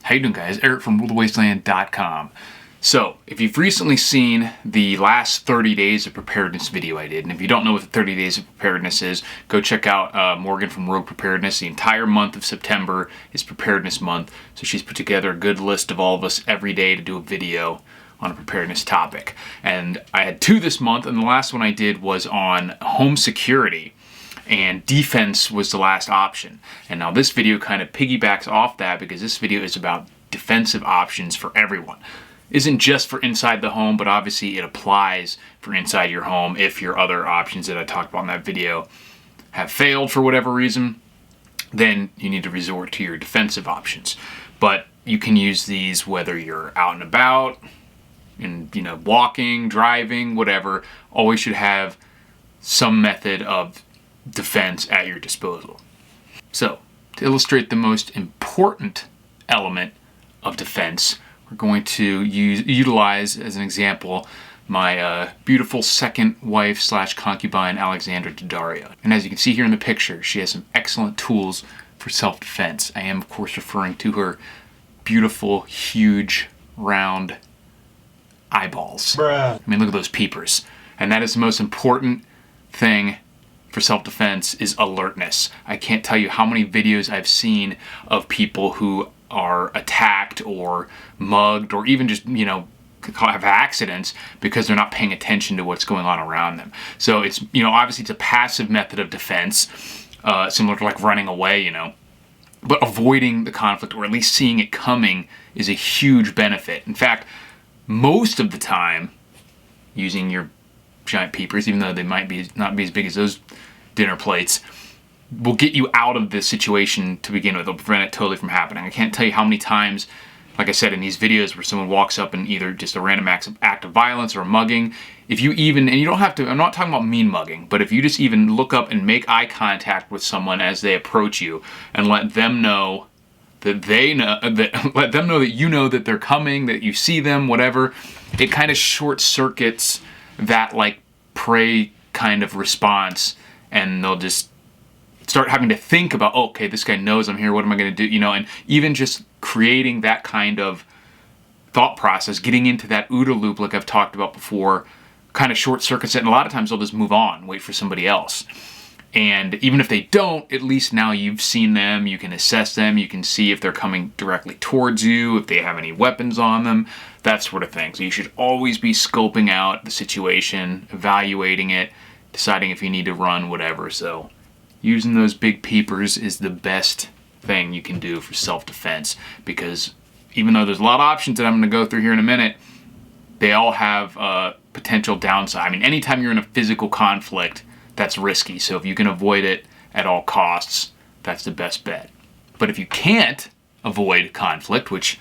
How you doing, guys? Eric from RuleTheWasteland.com. So, if you've recently seen the last 30 days of preparedness video I did, and if you don't know what the 30 days of preparedness is, go check out Morgan from Rogue Preparedness. The entire month of September is preparedness month, so she's put together a good list of all of us every day to do a video on a preparedness topic. And I had two this month, and the last one I did was on home security. And defense was the last option. And now this video kind of piggybacks off that because this video is about defensive options for everyone. Isn't just for inside the home, but obviously it applies for inside your home if your other options that I talked about in that video have failed for whatever reason. Then you need to resort to your defensive options. But you can use these whether you're out and about, and walking, driving, whatever. Always should have some method of defense at your disposal. So, to illustrate the most important element of defense, we're going to utilize as an example my beautiful second wife / concubine, Alexandra Daddario. And as you can see here in the picture, she has some excellent tools for self-defense. I am, of course, referring to her beautiful, huge, round eyeballs. Bruh. I mean, look at those peepers. And that is the most important thing for self-defense, is alertness. I can't tell you how many videos I've seen of people who are attacked or mugged or even just, have accidents because they're not paying attention to what's going on around them. So it's, obviously it's a passive method of defense, similar to like running away, but avoiding the conflict or at least seeing it coming is a huge benefit. In fact, most of the time, using your giant peepers, even though they might not be as big as those dinner plates, will get you out of this situation to begin with. They'll prevent it totally from happening. I can't tell you how many times, like I said, in these videos where someone walks up and either just a random act of violence or mugging, if you even, and you don't have to, I'm not talking about mean mugging, but if you just even look up and make eye contact with someone as they approach you and let them know that let them know that you know that they're coming, that you see them, whatever, it kind of short circuits that like prey kind of response, and they'll just start having to think about, oh, okay, this guy knows I'm here, what am I going to do, and even just creating that kind of thought process, getting into that OODA loop like I've talked about before, kind of short circuits it, and a lot of times they'll just move on, wait for somebody else. And even if they don't, at least now you've seen them, you can assess them, you can see if they're coming directly towards you, if they have any weapons on them, that sort of thing. So you should always be scoping out the situation, evaluating it, deciding if you need to run, whatever. So using those big peepers is the best thing you can do for self-defense, because even though there's a lot of options that I'm going to go through here in a minute, they all have potential downside. I mean, anytime you're in a physical conflict, that's risky. So if you can avoid it at all costs, that's the best bet. But if you can't avoid conflict, which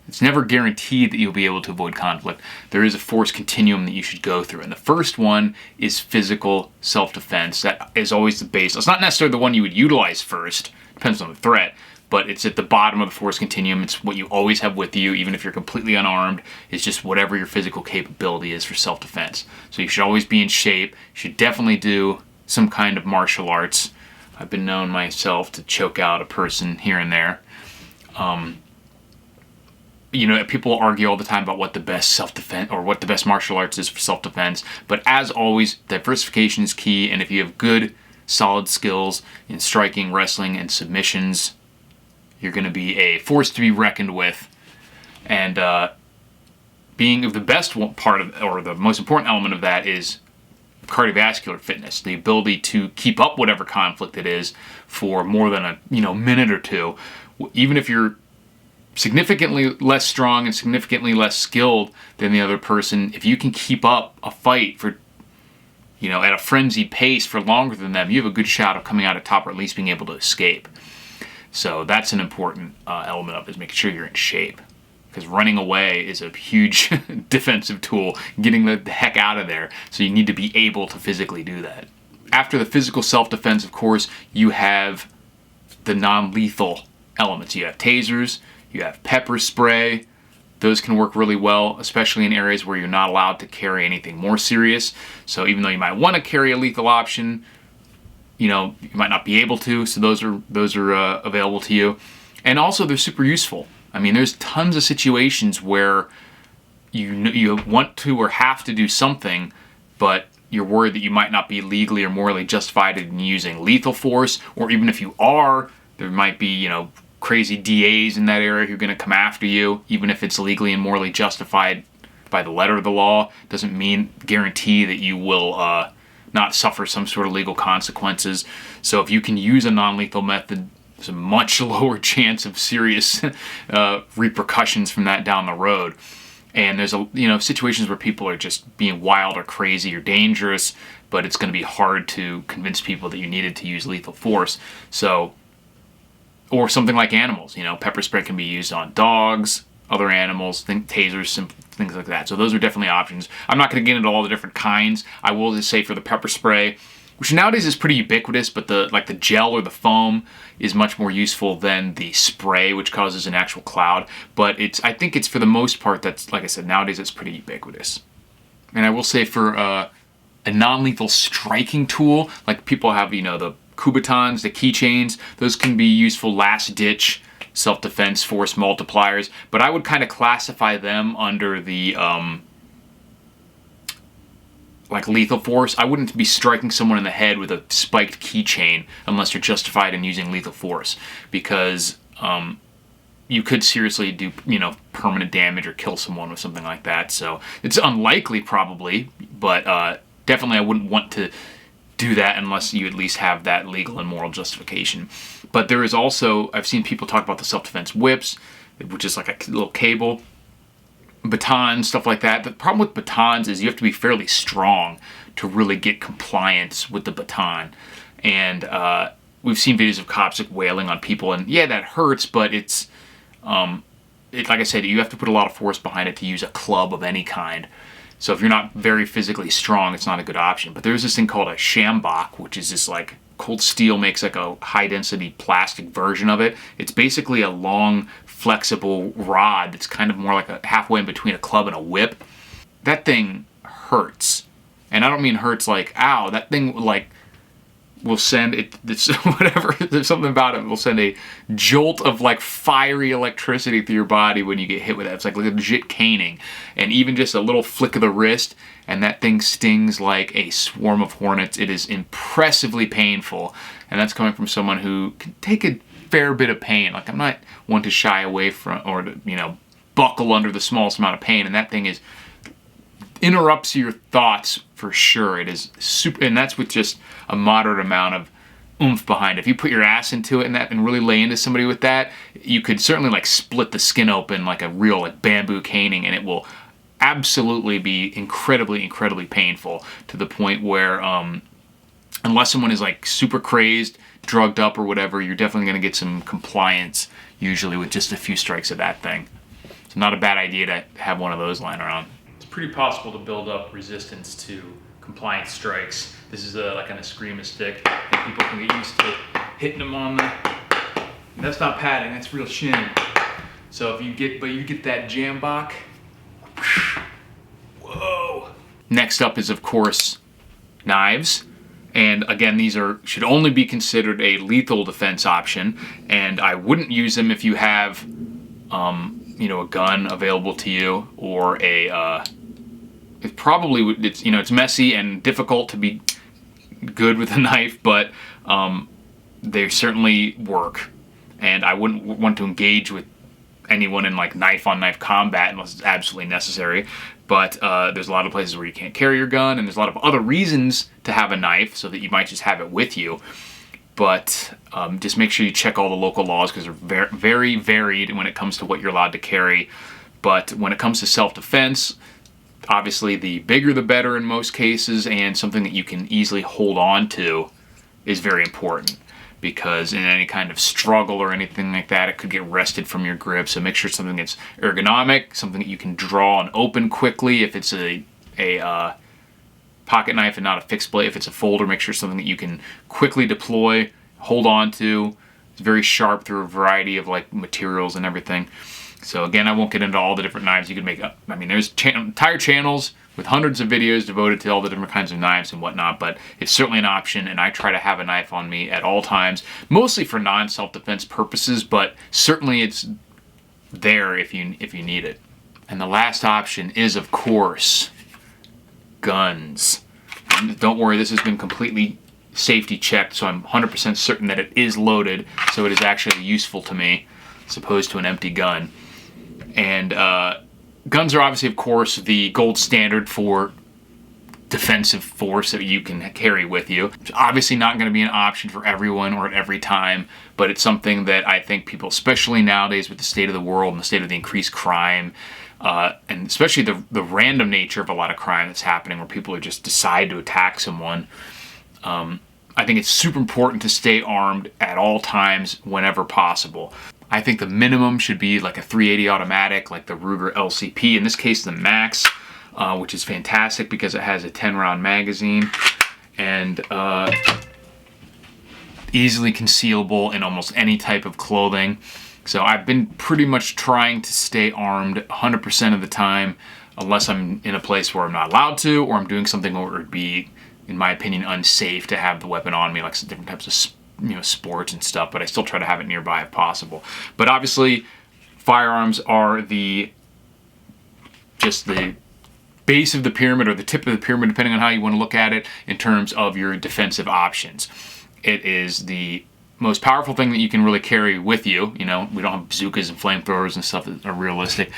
it's never guaranteed that you'll be able to avoid conflict, there is a force continuum that you should go through. And the first one is physical self-defense. That is always the base. It's not necessarily the one you would utilize first, depends on the threat, but it's at the bottom of the force continuum. It's what you always have with you, even if you're completely unarmed. It's just whatever your physical capability is for self-defense. So you should always be in shape. You should definitely do some kind of martial arts. I've been known myself to choke out a person here and there. People argue all the time about what the best self-defense or what the best martial arts is for self-defense. But as always, diversification is key. And if you have good, solid skills in striking, wrestling, and submissions, you're going to be a force to be reckoned with. And being of the best part of, or the most important element of that, is cardiovascular fitness, the ability to keep up whatever conflict it is for more than a minute or two, even if you're significantly less strong and significantly less skilled than the other person. If you can keep up a fight for at a frenzied pace for longer than them, you have a good shot of coming out at top, or at least being able to escape. So that's an important element of it, is making sure you're in shape, because running away is a huge defensive tool, getting the heck out of there. So you need to be able to physically do that. After the physical self-defense, of course, you have the non-lethal elements. You have tasers, you have pepper spray. Those can work really well, especially in areas where you're not allowed to carry anything more serious. So even though you might want to carry a lethal option, you might not be able to. So those are available to you. And also, they're super useful. I mean, there's tons of situations where you want to or have to do something, but you're worried that you might not be legally or morally justified in using lethal force, or even if you are, there might be, you know, crazy DAs in that area who are going to come after you, even if it's legally and morally justified by the letter of the law. Doesn't guarantee that you will not suffer some sort of legal consequences. So if you can use a non-lethal method, there's a much lower chance of serious repercussions from that down the road. And there's situations where people are just being wild or crazy or dangerous, but it's going to be hard to convince people that you needed to use lethal force. So, or something like animals, pepper spray can be used on dogs, other animals, tasers, things like that. So those are definitely options. I'm not going to get into all the different kinds. I will just say for the pepper spray, which nowadays is pretty ubiquitous, but the gel or the foam is much more useful than the spray, which causes an actual cloud. But I think it's for the most part, that's, like I said, nowadays it's pretty ubiquitous. And I will say for a non-lethal striking tool, like people have, the Kubotans, the keychains, those can be useful last-ditch self-defense force multipliers, but I would kind of classify them under the like lethal force. I wouldn't be striking someone in the head with a spiked keychain unless you're justified in using lethal force, because you could seriously do permanent damage or kill someone with something like that. So it's unlikely probably, but definitely I wouldn't want to do that unless you at least have that legal and moral justification. But there is also, I've seen people talk about the self-defense whips, which is like a little cable, batons, stuff like that. The problem with batons is you have to be fairly strong to really get compliance with the baton. And we've seen videos of cops like wailing on people, and yeah, that hurts, but it's like I said, you have to put a lot of force behind it to use a club of any kind. So if you're not very physically strong, it's not a good option. But there's this thing called a sjambok, which is this like Cold Steel makes like a high-density plastic version of it. It's basically a long, flexible rod that's kind of more like a halfway in between a club and a whip. That thing hurts. And I don't mean hurts like, ow. That thing like will send it's whatever, there's something about it, will send a jolt of like fiery electricity through your body when you get hit with it. It's like legit caning. And even just a little flick of the wrist and that thing stings like a swarm of hornets. It is impressively painful. And that's coming from someone who can take a fair bit of pain. Like, I'm not one to shy away from or to, buckle under the smallest amount of pain. And that thing interrupts your thoughts for sure. It is super, and that's with just a moderate amount of oomph behind it. If you put your ass into it and really lay into somebody with that, you could certainly like split the skin open like a real like bamboo caning, and it will absolutely be incredibly painful, to the point where unless someone is like super crazed, drugged up or whatever, you're definitely going to get some compliance usually with just a few strikes of that thing. So not a bad idea to have one of those lying around. It's pretty possible to build up resistance to compliance strikes. This is like an Eskrima stick, and people can get used to hitting them on the. That's not padding, that's real shin. So if you get that sjambok. Whoa. Next up is of course knives, and again these should only be considered a lethal defense option, and I wouldn't use them if you have a gun available to you, or it's messy and difficult to be good with a knife, but they certainly work, and I wouldn't want to engage with anyone in like knife on knife combat unless it's absolutely necessary. But there's a lot of places where you can't carry your gun, and there's a lot of other reasons to have a knife, so that you might just have it with you. But just make sure you check all the local laws, because they're very varied when it comes to what you're allowed to carry. But when it comes to self-defense, obviously the bigger the better in most cases, and something that you can easily hold on to is very important, because in any kind of struggle or anything like that, it could get wrested from your grip. So make sure it's something that's ergonomic, something that you can draw and open quickly if it's a pocket knife and not a fixed blade. If it's a folder, make sure it's something that you can quickly deploy, hold on to. It's very sharp through a variety of like materials and everything. So again, I won't get into all the different knives you can make up. I mean, there's entire channels with hundreds of videos devoted to all the different kinds of knives and whatnot, but it's certainly an option, and I try to have a knife on me at all times, mostly for non-self-defense purposes, but certainly it's there if you need it. And the last option is, of course, guns. And don't worry, this has been completely safety checked, so I'm 100% certain that it is loaded, so it is actually useful to me as opposed to an empty gun. And guns are obviously, of course, the gold standard for defensive force that you can carry with you. It's obviously not going to be an option for everyone or at every time, but it's something that I think people, especially nowadays with the state of the world and the state of the increased crime, and especially the random nature of a lot of crime that's happening where people are just decide to attack someone, I think it's super important to stay armed at all times whenever possible. I think the minimum should be like a .380 automatic, like the Ruger LCP, in this case the Max, which is fantastic because it has a 10-round magazine and easily concealable in almost any type of clothing. So I've been pretty much trying to stay armed 100% of the time, unless I'm in a place where I'm not allowed to, or I'm doing something where it would be, in my opinion, unsafe to have the weapon on me, like some different types of sports and stuff, but I still try to have it nearby if possible. But obviously, firearms are just the base of the pyramid, or the tip of the pyramid, depending on how you want to look at it, in terms of your defensive options. It is the most powerful thing that you can really carry with you. We don't have bazookas and flamethrowers and stuff that are realistic.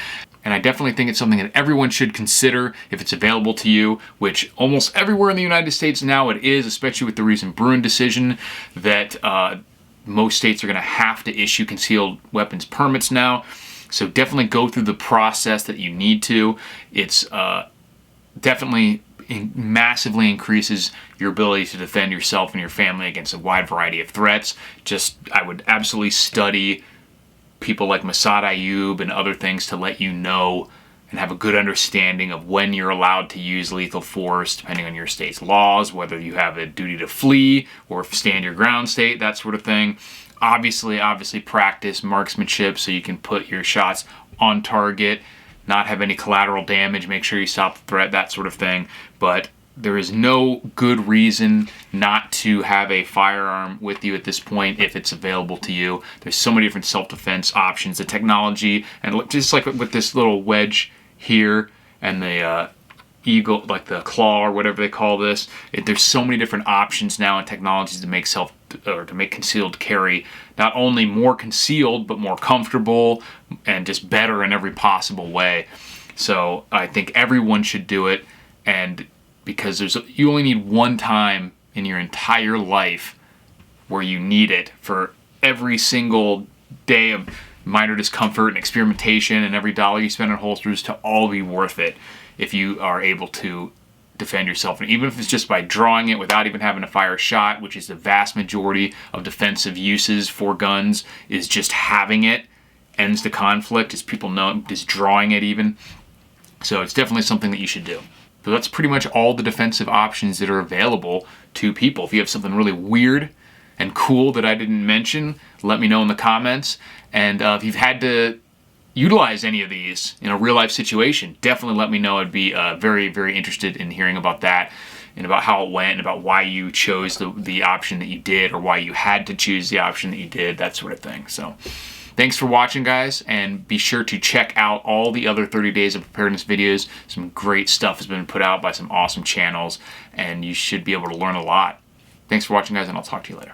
And I definitely think it's something that everyone should consider if it's available to you, which almost everywhere in the United States now it is, especially with the recent Bruen decision that most states are going to have to issue concealed weapons permits now. So definitely go through the process that you need to. It's definitely massively increases your ability to defend yourself and your family against a wide variety of threats. I would absolutely study people like Massad Ayoob and other things to let you know and have a good understanding of when you're allowed to use lethal force, depending on your state's laws, whether you have a duty to flee or stand your ground state, that sort of thing. Obviously practice marksmanship so you can put your shots on target, not have any collateral damage, make sure you stop the threat, that sort of thing. But there is no good reason not to have a firearm with you at this point if it's available to you. There's so many different self-defense options, the technology, and just like with this little wedge here and the eagle, like the claw or whatever they call this, there's so many different options now and technologies to make concealed carry not only more concealed but more comfortable and just better in every possible way. So I think everyone should do it, and because you only need one time in your entire life where you need it for every single day of minor discomfort and experimentation, and every dollar you spend on holsters to all be worth it if you are able to defend yourself. And even if it's just by drawing it without even having to fire a shot, which is the vast majority of defensive uses for guns, is just having it ends the conflict, as people know, just drawing it even. So it's definitely something that you should do. So that's pretty much all the defensive options that are available to people. If you have something really weird and cool that I didn't mention, let me know in the comments. And if you've had to utilize any of these in a real life situation, definitely let me know. I'd be very, very interested in hearing about that and about how it went and about why you chose the option that you did, or why you had to choose the option that you did, that sort of thing. So thanks for watching, guys, and be sure to check out all the other 30 days of preparedness videos. Some great stuff has been put out by some awesome channels, and you should be able to learn a lot. Thanks for watching, guys, and I'll talk to you later.